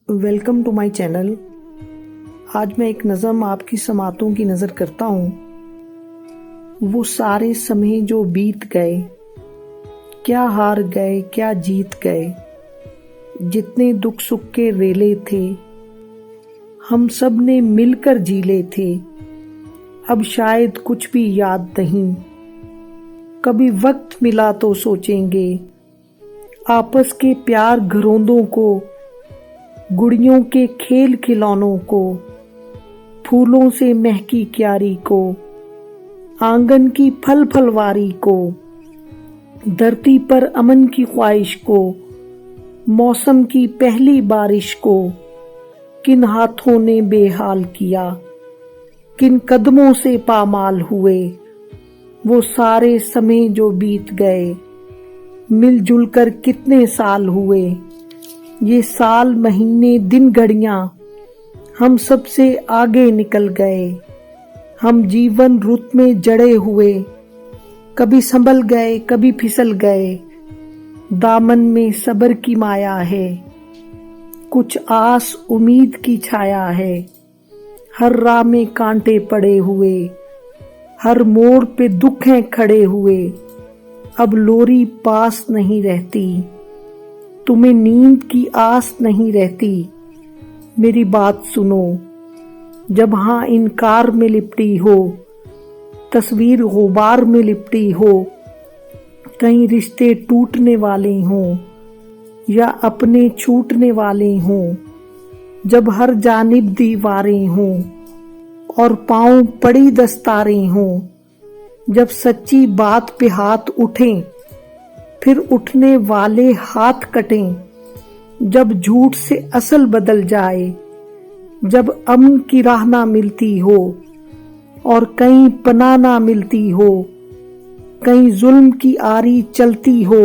Welcome to my channel. آج میں ایک نظم آپ کی سماعتوں کی نظر کرتا ہوں۔ وہ سارے سمے جو بیت گئے، کیا ہار گئے کیا جیت گئے، جتنے دکھ سکھ کے ریلے تھے ہم سب نے مل کر جیلے تھے، اب شاید کچھ بھی یاد نہیں، کبھی وقت ملا تو سوچیں گے آپس کے پیار گھروندوں کو، گڑیوں کے کھیل کھلونوں کو، پھولوں سے مہکی کیاری کو، آنگن کی پھل پھلواری کو، دھرتی پر امن کی خواہش کو، موسم کی پہلی بارش کو، کن ہاتھوں نے بے حال کیا، کن قدموں سے پامال ہوئے، وہ سارے سمے جو بیت گئے، مل جل کر کتنے سال ہوئے، یہ سال مہینے دن گھڑیاں ہم سب سے آگے نکل گئے، ہم جیون رت میں جڑے ہوئے، کبھی سنبھل گئے کبھی پھسل گئے، دامن میں صبر کی مایا ہے، کچھ آس امید کی چھایا ہے، ہر راہ میں کانٹے پڑے ہوئے، ہر موڑ پہ دکھ ہیں کھڑے ہوئے، اب لوری پاس نہیں رہتی، تمہیں نیند کی آس نہیں رہتی، میری بات سنو، جب ہاں انکار میں لپٹی ہو، تصویر غبار میں لپٹی ہو، کہیں رشتے ٹوٹنے والے ہوں یا اپنے چھوٹنے والے ہوں، جب ہر جانب دیواریں ہوں اور پاؤں پڑی دستاریں ہوں، جب سچی بات پہ ہاتھ اٹھیں پھر اٹھنے والے ہاتھ کٹیں، جب جھوٹ سے اصل بدل جائے، جب امن کی راہ نہ ملتی ہو اور کہیں پناہ نہ ملتی ہو، کہیں ظلم کی آری چلتی ہو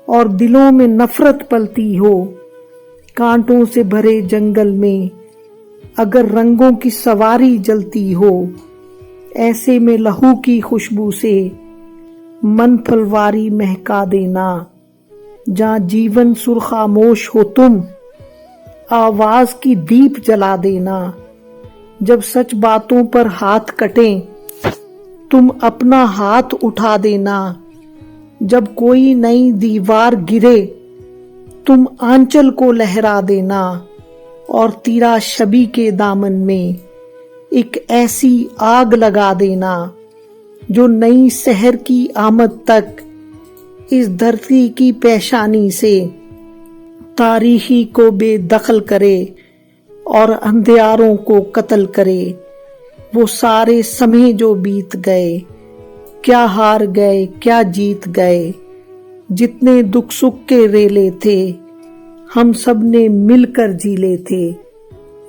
اور دلوں میں نفرت پلتی ہو، کانٹوں سے بھرے جنگل میں اگر رنگوں کی سواری جلتی ہو، ایسے میں لہو کی خوشبو سے من پھلواری مہکا دینا، جہاں جیون سرخاموش ہو تم آواز کی دیپ جلا دینا، جب سچ باتوں پر ہاتھ کٹیں تم اپنا ہاتھ اٹھا دینا، جب کوئی نئی دیوار گرے تم آنچل کو لہرا دینا، اور تیرا شبی کے دامن میں ایک ایسی آگ لگا دینا جو نئی سحر کی آمد تک اس دھرتی کی پیشانی سے تاریخی کو بے دخل کرے اور اندھیاروں کو قتل کرے، وہ سارے سمے جو بیت گئے، کیا ہار گئے کیا جیت گئے، جتنے دکھ سکھ کے ریلے تھے ہم سب نے مل کر جیلے تھے۔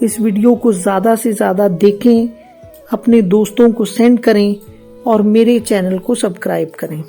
اس ویڈیو کو زیادہ سے زیادہ دیکھیں، اپنے دوستوں کو سینڈ کریں اور میرے چینل کو سبسکرائب کریں۔